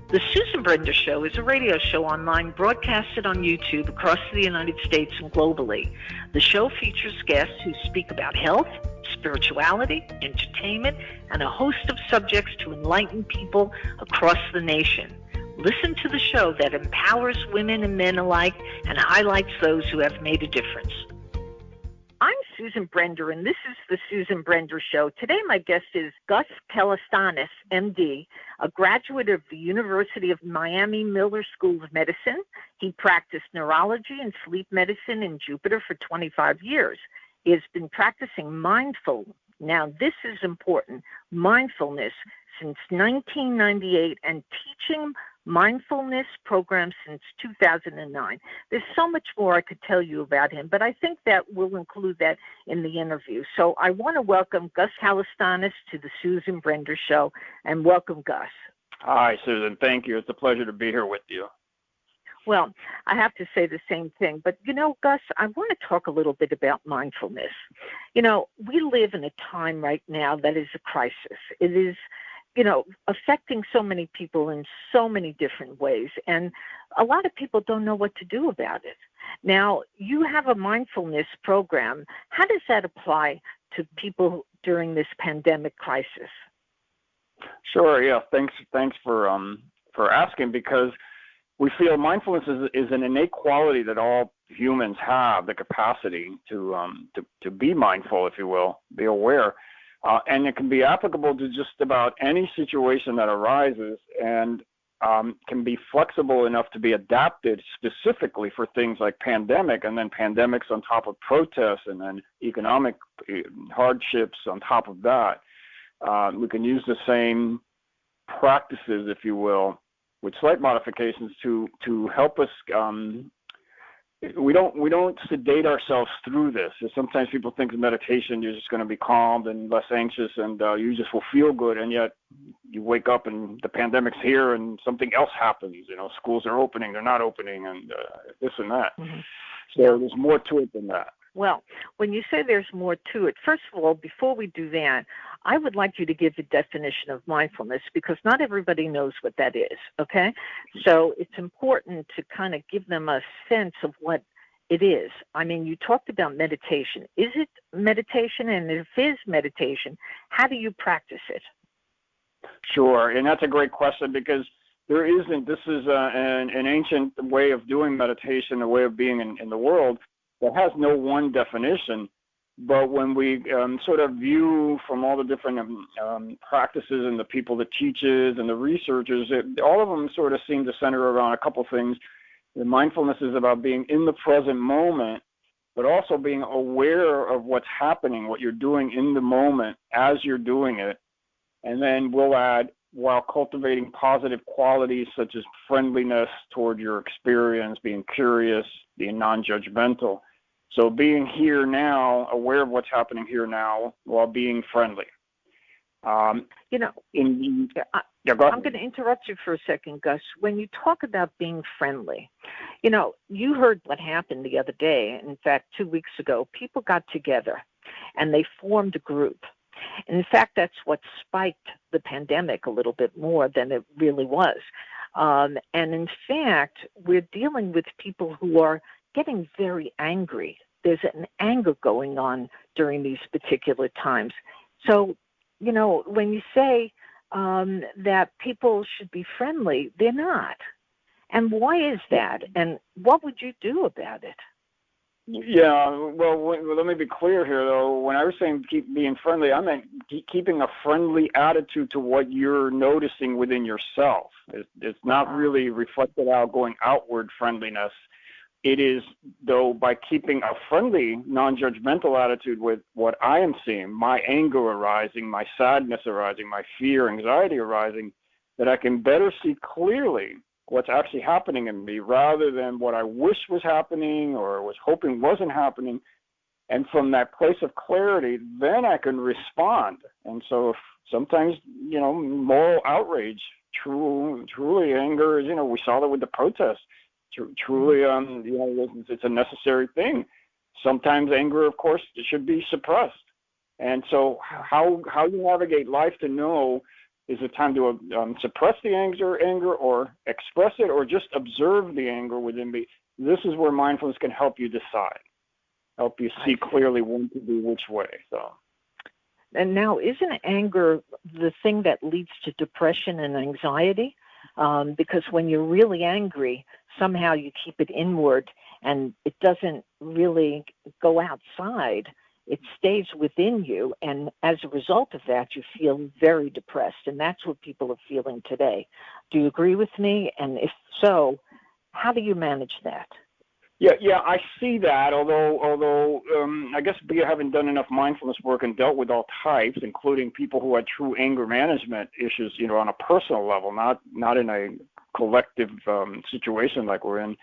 The Susan Brender Show is a radio show online broadcasted on YouTube across the United States and globally. The show features guests who speak about health, spirituality, entertainment, and a host of subjects to enlighten people across the nation. Listen to the show that empowers women and men alike and highlights those who have made a difference. I'm Susan Brender, and this is the Susan Brender Show. Today, my guest is Gus Castellanos, MD, a graduate of the University of Miami Miller School of Medicine. He practiced neurology and sleep medicine in Jupiter for 25 years. He has been practicing now this is important, mindfulness since 1998 and teaching mindfulness programs since 2009. There's so much more I could tell you about him, but I think that we'll include that in the interview. So I want to welcome Gus Castellanos to the Susan Brender Show, and welcome, Gus. Hi, Susan. Thank you. It's a pleasure to be here with you. Well, I have to say the same thing, but Gus, I want to talk a little bit about mindfulness. We live in a time right now that is a crisis. It is affecting so many people in so many different ways. And a lot of people don't know what to do about it. Now, you have a mindfulness program. How does that apply to people during this pandemic crisis? Sure, yeah. Thanks for asking, because we feel mindfulness is an innate quality that all humans have, the capacity to be mindful, if you will, be aware. And it can be applicable to just about any situation that arises, and can be flexible enough to be adapted specifically for things like pandemic, and then pandemics on top of protests, and then economic hardships on top of that. We can use the same practices, if you will, with slight modifications to help us. We don't sedate ourselves through this. Sometimes people think of meditation, you're just going to be calm and less anxious, and you just will feel good. And yet you wake up and the pandemic's here and something else happens. Schools are opening, they're not opening, and this and that. Mm-hmm. So there's more to it than that. Well, when you say there's more to it, first of all, before we do that, I would like you to give a definition of mindfulness, because not everybody knows what that is, okay? So it's important to kind of give them a sense of what it is. I mean, you talked about meditation. Is it meditation? And if it is meditation, how do you practice it? Sure, and that's a great question, because this is an ancient way of doing meditation, a way of being in the world that has no one definition. But when we sort of view from all the different practices and the people that teaches and the researchers, all of them sort of seem to center around a couple things. The mindfulness is about being in the present moment, but also being aware of what's happening, what you're doing in the moment as you're doing it. And then we'll add, while cultivating positive qualities such as friendliness toward your experience, being curious, being non-judgmental. So being here now, aware of what's happening here now, while being friendly. I'm going to interrupt you for a second, Gus. When you talk about being friendly, you heard what happened the other day. In fact, 2 weeks ago, people got together and they formed a group. In fact, that's what spiked the pandemic a little bit more than it really was. And in fact, we're dealing with people who are getting very angry. There's an anger going on during these particular times. So, when you say that people should be friendly, they're not. And why is that? And what would you do about it? Yeah, well, let me be clear here, though. When I was saying keep being friendly, I meant keeping a friendly attitude to what you're noticing within yourself. It's not really reflected out, going outward friendliness. It is, though, by keeping a friendly, non-judgmental attitude with what I am seeing, my anger arising, my sadness arising, my fear, anxiety arising, that I can better see clearly what's actually happening in me, rather than what I wish was happening or was hoping wasn't happening. And from that place of clarity, then I can respond. And so sometimes, moral outrage, truly anger is, we saw that with the protests. Truly, it's a necessary thing. Sometimes anger, of course, should be suppressed. And so how you navigate life to know Is it time to suppress the anger or express it, or just observe the anger within me? This is where mindfulness can help you decide, help you see clearly when to do which way. So. And now, isn't anger the thing that leads to depression and anxiety? Because when you're really angry, somehow you keep it inward and it doesn't really go outside. It stays within you, and as a result of that, you feel very depressed, and that's what people are feeling today. Do you agree with me? And if so, how do you manage that? Yeah, I see that. Although I guess we haven't done enough mindfulness work and dealt with all types, including people who had true anger management issues, on a personal level, not in a collective situation like we're in.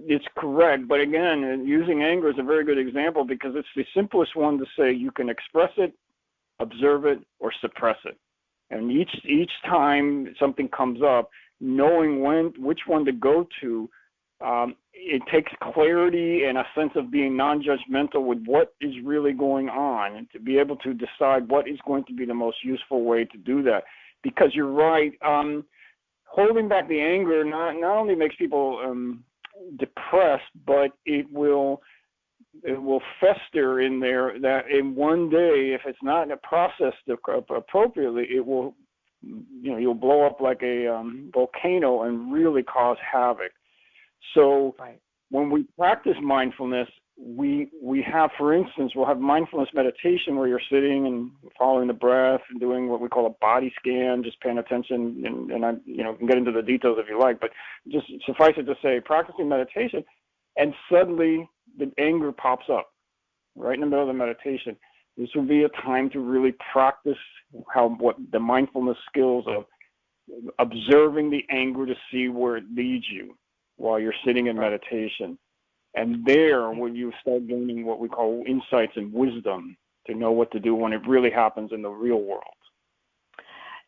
It's correct, but again, using anger is a very good example because it's the simplest one to say. You can express it, observe it, or suppress it. And each time something comes up, knowing which one to go to, it takes clarity and a sense of being non-judgmental with what is really going on, and to be able to decide what is going to be the most useful way to do that. Because you're right, holding back the anger not only makes people depressed, but it will fester in there. That in one day, if it's not processed appropriately, it will, you'll blow up like a volcano and really cause havoc. So when we practice mindfulness, we have, for instance, we'll have mindfulness meditation where you're sitting and following the breath and doing what we call a body scan, just paying attention, and I can get into the details if you like, but just suffice it to say, practicing meditation, and suddenly the anger pops up right in the middle of the meditation. This would be a time to really practice what the mindfulness skills of observing the anger to see where it leads you while you're sitting in meditation. And there, when you start gaining what we call insights and wisdom to know what to do when it really happens in the real world.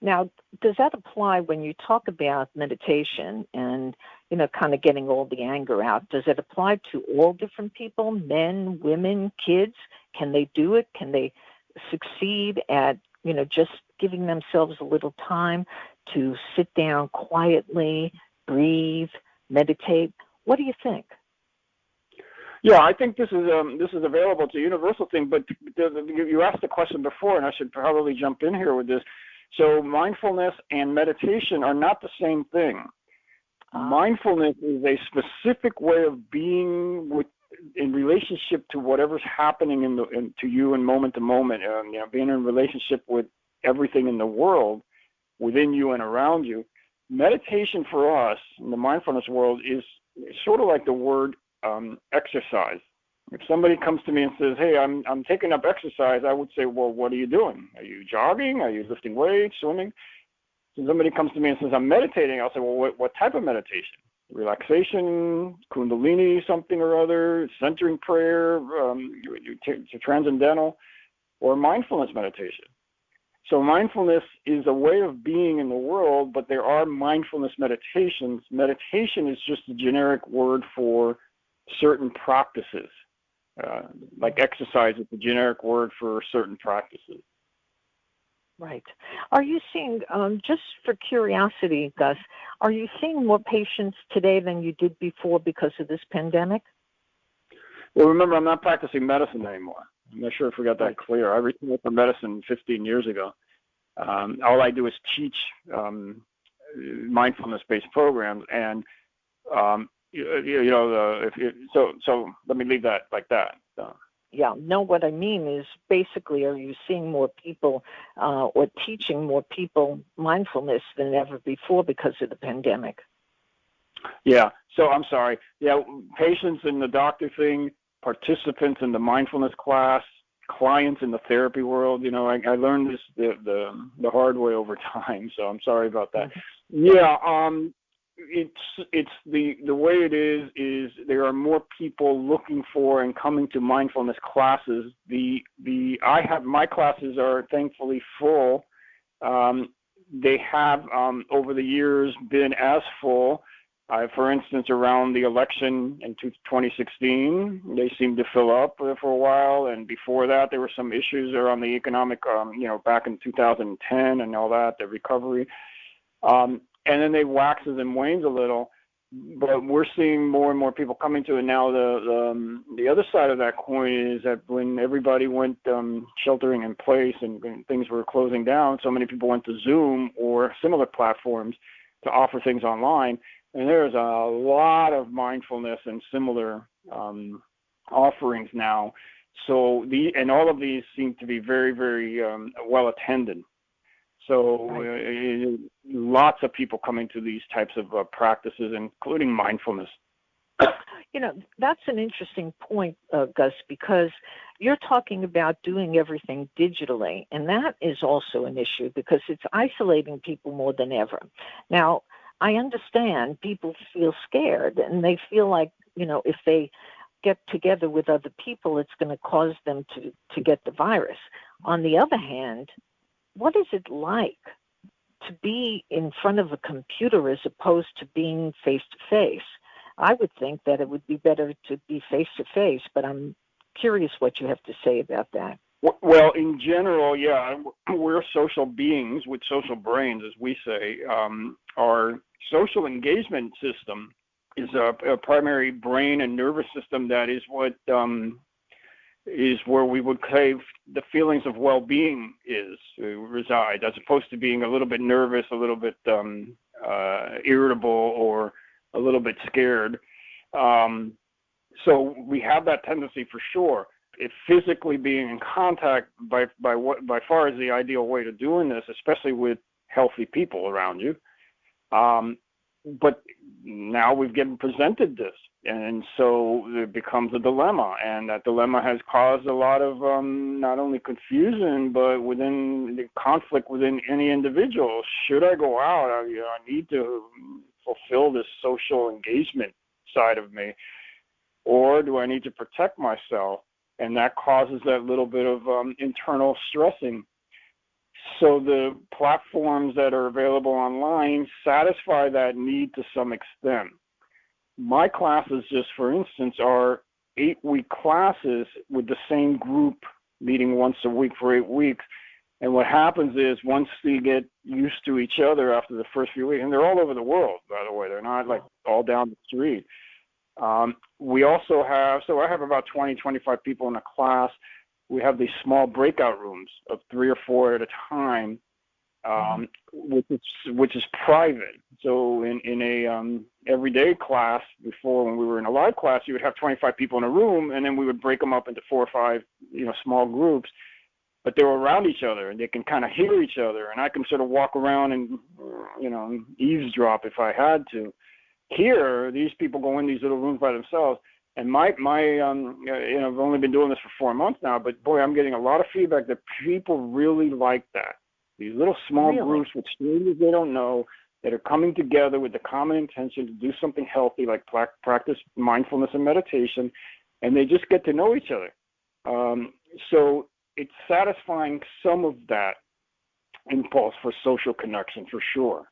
Now, does that apply when you talk about meditation and, kind of getting all the anger out? Does it apply to all different people, men, women, kids? Can they do it? Can they succeed at, just giving themselves a little time to sit down quietly, breathe, meditate? What do you think? Yeah, I think this is available. It's a universal thing, but you asked the question before, and I should probably jump in here with this. So mindfulness and meditation are not the same thing. Mindfulness is a specific way of being in relationship to whatever's happening to you in moment to moment. Being in relationship with everything in the world, within you and around you. Meditation for us in the mindfulness world is sort of like the word exercise. If somebody comes to me and says, "Hey, I'm taking up exercise," I would say, "Well, what are you doing? Are you jogging? Are you lifting weights, swimming?" If somebody comes to me and says, "I'm meditating," I'll say, "Well, what type of meditation? Relaxation, Kundalini, something or other, centering prayer, transcendental, or mindfulness meditation?" So mindfulness is a way of being in the world, but there are mindfulness meditations. Meditation is just a generic word for certain practices. Like exercise is a generic word for certain practices. Right. Are you seeing, just for curiosity, Gus, are you seeing more patients today than you did before because of this pandemic? Well, remember, I'm not practicing medicine anymore. I'm not sure if we got that clear. I retired from medicine 15 years ago. All I do is teach mindfulness-based programs, and so let me leave that like that. So. Yeah, no, what I mean is basically, are you seeing more people or teaching more people mindfulness than ever before because of the pandemic? Yeah, so I'm sorry. Yeah, patients in the doctor thing, participants in the mindfulness class, clients in the therapy world. I learned this the hard way over time, so I'm sorry about that. Mm-hmm. Yeah, it's the way it is there are more people looking for and coming to mindfulness classes. My classes are thankfully full. They have over the years been as full For instance, around the election in 2016, they seemed to fill up for a while, and before that, there were some issues around the economic, back in 2010 and all that, the recovery. And then they waxes and wanes a little, but we're seeing more and more people coming to it now. The other side of that coin is that when everybody went sheltering in place and things were closing down, so many people went to Zoom or similar platforms to offer things online. And there's a lot of mindfulness and similar offerings now. So all of these seem to be very, very well attended. So lots of people coming to these types of practices, including mindfulness. That's an interesting point, Gus, because you're talking about doing everything digitally, and that is also an issue because it's isolating people more than ever. Now, I understand people feel scared and they feel like, if they get together with other people, it's going to cause them to get the virus. On the other hand, what is it like to be in front of a computer as opposed to being face-to-face? I would think that it would be better to be face-to-face, but I'm curious what you have to say about that. Well, in general, yeah, we're social beings with social brains, as we say. Our social engagement system is a primary brain and nervous system that is what is where we would say the feelings of well-being reside, as opposed to being a little bit nervous, a little bit irritable, or a little bit scared. So we have that tendency for sure. If physically being in contact by far is the ideal way to doing this, especially with healthy people around you. But now we've getting presented this, and so it becomes a dilemma, and that dilemma has caused a lot of not only confusion, but within the conflict within any individual. Should I go out? I need to fulfill this social engagement side of me, or do I need to protect myself? And that causes that little bit of internal stressing. So the platforms that are available online satisfy that need to some extent. My classes, just for instance, are 8-week classes with the same group meeting once a week for 8 weeks. And what happens is once they get used to each other after the first few weeks, and they're all over the world, by the way, they're not like all down the street. We also have, so I have about 20, 25 people in a class. We have these small breakout rooms of 3 or 4 at a time, which is private. So in a everyday class before, when we were in a live class, you would have 25 people in a room, and then we would break them up into 4 or 5, small groups. But they were around each other, and they can kind of hear each other, and I can sort of walk around and, eavesdrop if I had to. Here, these people go in these little rooms by themselves, and I've only been doing this for 4 months now, but boy, I'm getting a lot of feedback that people really like that. These little small groups with strangers they don't know that are coming together with the common intention to do something healthy, like practice mindfulness and meditation, and they just get to know each other. So it's satisfying some of that impulse for social connection, for sure.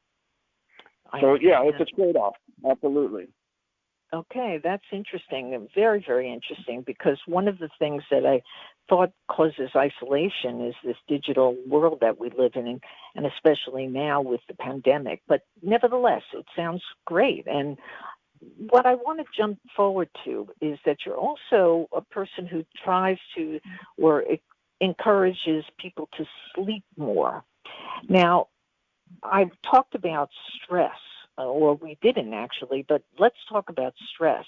So, yeah, it's a trade-off, absolutely. Okay, that's interesting, very, very interesting, because one of the things that I thought causes isolation is this digital world that we live in, and especially now with the pandemic. But nevertheless, it sounds great. And what I want to jump forward to is that you're also a person who tries to or encourages people to sleep more. Now, I've talked about stress, or we didn't actually, but let's talk about stress.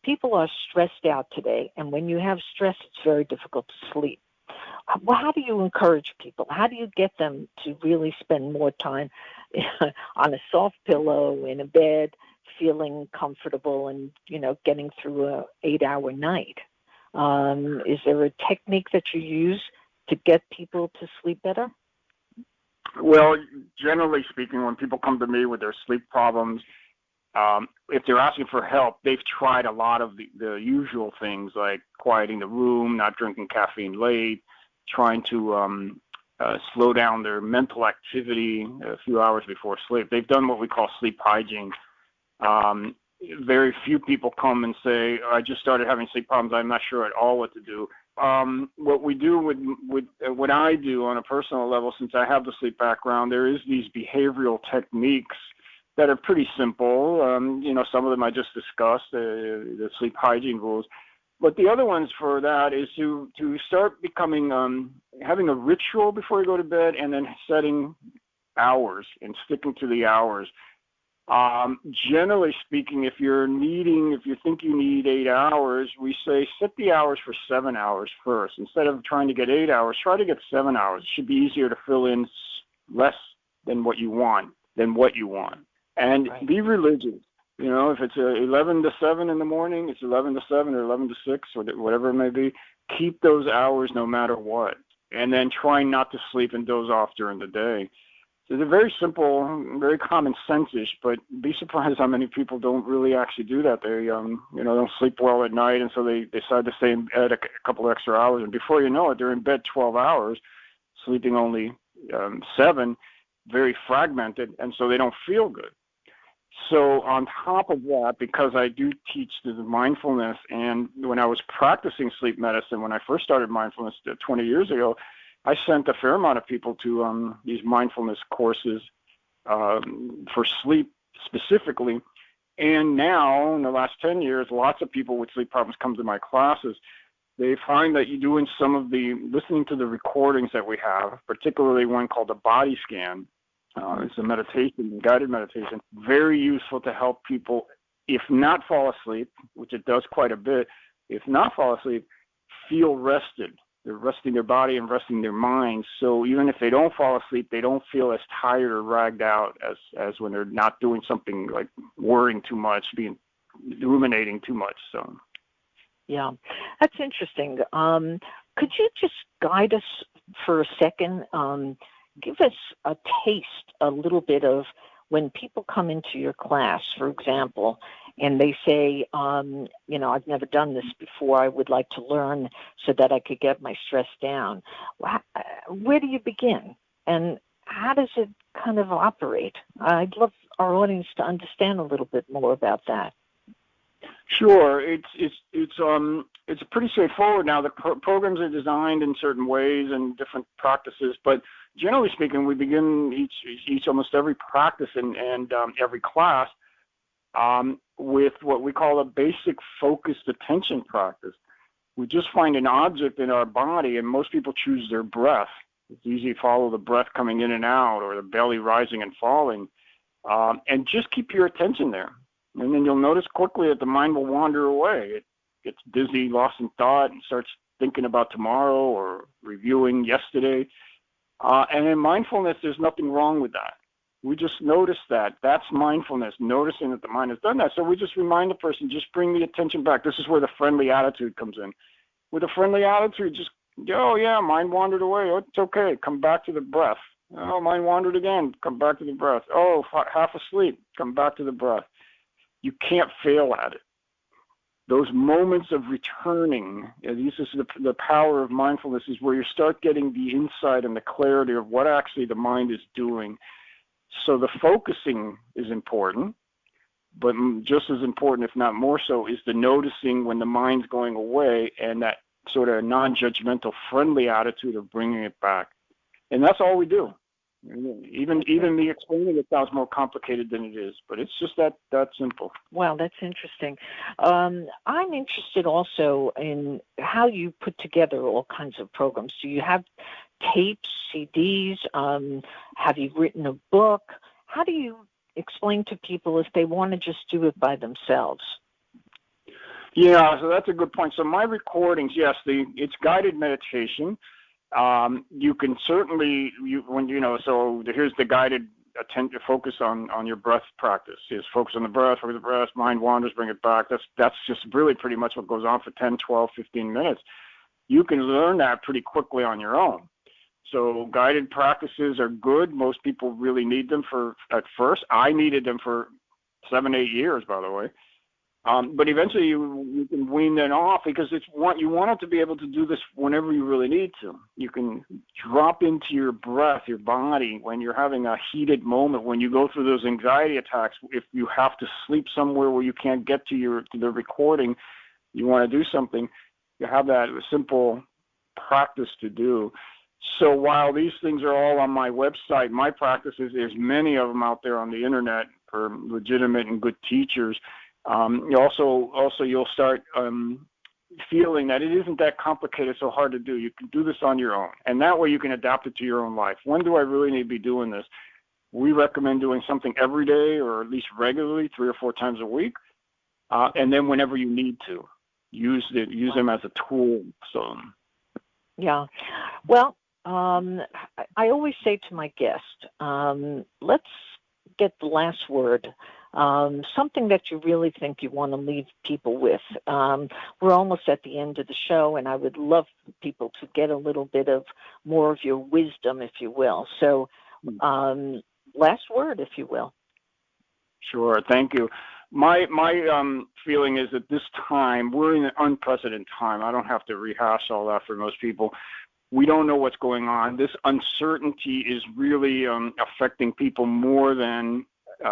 People are stressed out today, and when you have stress, it's very difficult to sleep. Well, how do you encourage people? How do you get them to really spend more time on a soft pillow, in a bed, feeling comfortable and, getting through an 8-hour night? Is there a technique that you use to get people to sleep better? Well, generally speaking, when people come to me with their sleep problems, if they're asking for help, they've tried a lot of the usual things like quieting the room, not drinking caffeine late, trying to slow down their mental activity a few hours before sleep. They've done what we call sleep hygiene. Very few people come and say, I just started having sleep problems. I'm not sure at all what to do. What we do with what I do on a personal level, since I have the sleep background, there is these behavioral techniques that are pretty simple. Some of them I just discussed, the sleep hygiene rules. But the other ones for that is to start becoming, having a ritual before you go to bed, and then setting hours and sticking to the hours. Generally speaking, if you think you need 8 hours, we say set the hours for 7 hours first. Instead of trying to get 8 hours, try to get 7 hours. It should be easier to fill in less than what you want. And right. Be religious. If it's 11 to 7 in the morning, it's 11 to 7 or 11 to 6 or whatever it may be. Keep those hours no matter what. And then try not to sleep and doze off during the day. So they're very simple, very common sense-ish, but be surprised how many people don't really actually do that. They, don't sleep well at night, and so they decide to stay in bed a couple extra hours. And before you know it, they're in bed 12 hours, sleeping only 7, very fragmented, and so they don't feel good. So on top of that, because I do teach the mindfulness, and when I was practicing sleep medicine, when I first started mindfulness 20 years ago, I sent a fair amount of people to these mindfulness courses for sleep specifically. And now, in the last 10 years, lots of people with sleep problems come to my classes. They find that you doing listening to the recordings that we have, particularly one called the body scan. It's a meditation, guided meditation, very useful to help people, if not fall asleep, which it does quite a bit, if not fall asleep, feel rested. They're resting their body and resting their mind. So even if they don't fall asleep, they don't feel as tired or ragged out as when they're not doing something like worrying too much, ruminating too much. So, yeah, that's interesting. Could you just guide us for a second? Give us a taste, a little bit of when people come into your class, for example, and they say, I've never done this before. I would like to learn so that I could get my stress down. Where do you begin? And how does it kind of operate? I'd love our audience to understand a little bit more about that. Sure, it's pretty straightforward now. The programs are designed in certain ways and different practices, but generally speaking, we begin each almost every practice and every class with what we call a basic focused attention practice. We just find an object in our body, and most people choose their breath. It's easy to follow the breath coming in and out or the belly rising and falling, and just keep your attention there. And then you'll notice quickly that the mind will wander away. It gets busy, lost in thought, and starts thinking about tomorrow or reviewing yesterday. And in mindfulness, there's nothing wrong with that. We just notice that. That's mindfulness, noticing that the mind has done that. So we just remind the person, just bring the attention back. This is where the friendly attitude comes in. With a friendly attitude, just, mind wandered away. Oh, it's okay. Come back to the breath. Oh, mind wandered again. Come back to the breath. Oh, half asleep. Come back to the breath. You can't fail at it. Those moments of returning, this is the power of mindfulness, is where you start getting the insight and the clarity of what actually the mind is doing. So the focusing is important, but just as important, if not more so, is the noticing when the mind's going away and that sort of non-judgmental, friendly attitude of bringing it back. And that's all we do. Even me explaining it sounds more complicated than it is, but it's just that simple. Wow, that's interesting. I'm interested also in how you put together all kinds of programs. Do you have tapes, CDs? Have you written a book? How do you explain to people if they want to just do it by themselves? Yeah, so that's a good point. So my recordings, yes, it's guided meditation. You can certainly, so here's the guided focus on your breath practice. Is focus on the breath, mind wanders, bring it back. That's just really pretty much what goes on for 10, 12, 15 minutes. You can learn that pretty quickly on your own. So guided practices are good. Most people really need them at first. I needed them for 7, 8 years, by the way. But eventually you can wean that off because you want it to be able to do this whenever you really need to. You can drop into your breath, your body, when you're having a heated moment, when you go through those anxiety attacks. If you have to sleep somewhere where you can't get to the recording, you want to do something, you have that simple practice to do. So while these things are all on my website, my practices, there's many of them out there on the internet for legitimate and good teachers. You'll start feeling that it isn't that complicated, so hard to do. You can do this on your own, and that way you can adapt it to your own life. When do I really need to be doing this? We recommend doing something every day or at least regularly, 3 or 4 times a week, and then whenever you need to, use them as a tool. So, yeah. Well, I always say to my guest, let's get the last word. Something that you really think you want to leave people with. We're almost at the end of the show, and I would love for people to get a little bit of more of your wisdom, if you will. So, last word, if you will. Sure. Thank you. My feeling is that this time, we're in an unprecedented time. I don't have to rehash all that for most people. We don't know what's going on. This uncertainty is really affecting people more than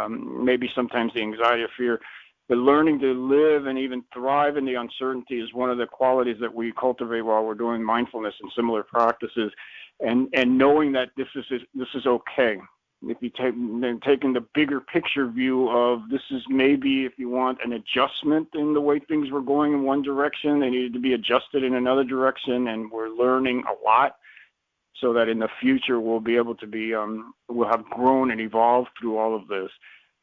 maybe sometimes the anxiety or fear. But learning to live and even thrive in the uncertainty is one of the qualities that we cultivate while we're doing mindfulness and similar practices, and knowing that this is okay. If you taking the bigger picture view of this is maybe, if you want, an adjustment in the way things were going in one direction, they needed to be adjusted in another direction, and we're learning a lot so that in the future we'll be able to be, we'll have grown and evolved through all of this.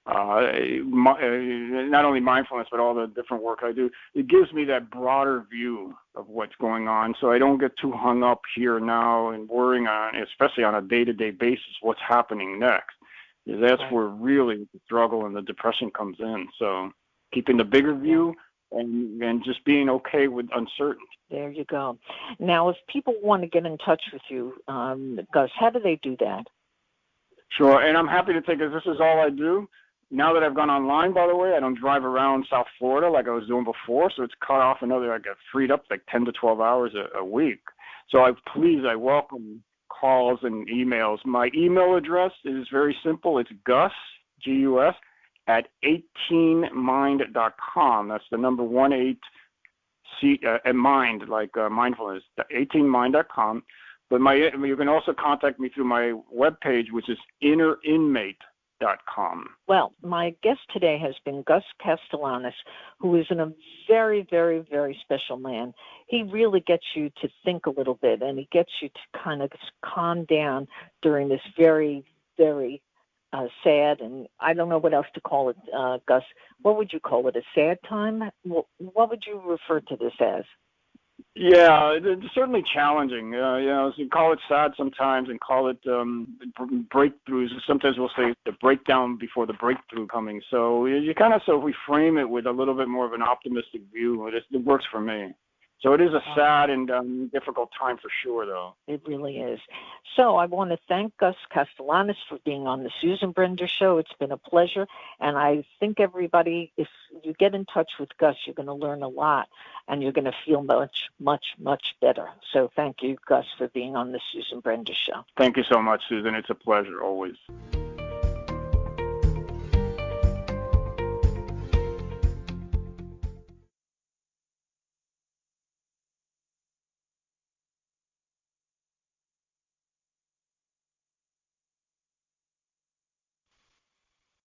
Not only mindfulness, but all the different work I do, it gives me that broader view of what's going on, so I don't get too hung up here now and worrying on, especially on a day-to-day basis, what's happening next. That's where really the struggle and the depression comes in. So keeping the bigger view and just being okay with uncertainty. There you go. Now, if people want to get in touch with you, Gus, how do they do that? Sure, and I'm happy to take it. This is all I do. Now that I've gone online, by the way, I don't drive around South Florida like I was doing before, so it's cut off I got freed up like 10 to 12 hours a week. So I welcome calls and emails. My email address is very simple. It's Gus, G-U-S, at 18mind.com. That's the number 18, mind, like mindfulness, 18mind.com. But you can also contact me through my webpage, which is innerinmate.com. Well, my guest today has been Gus Castellanos, who is a very, very, very special man. He really gets you to think a little bit, and he gets you to kind of calm down during this very, very sad, and I don't know what else to call it, Gus. What would you call it, a sad time? What would you refer to this as? Yeah, it's certainly challenging. So you call it sad sometimes and call it breakthroughs. Sometimes we'll say the breakdown before the breakthrough coming. So you kind of, so if we frame it with a little bit more of an optimistic view, it works for me. So it is a sad and difficult time for sure, though. It really is. So I want to thank Gus Castellanos for being on the Susan Brender Show. It's been a pleasure. And I think everybody, if you get in touch with Gus, you're going to learn a lot and you're going to feel much, much, much better. So thank you, Gus, for being on the Susan Brender Show. Thank you so much, Susan. It's a pleasure always.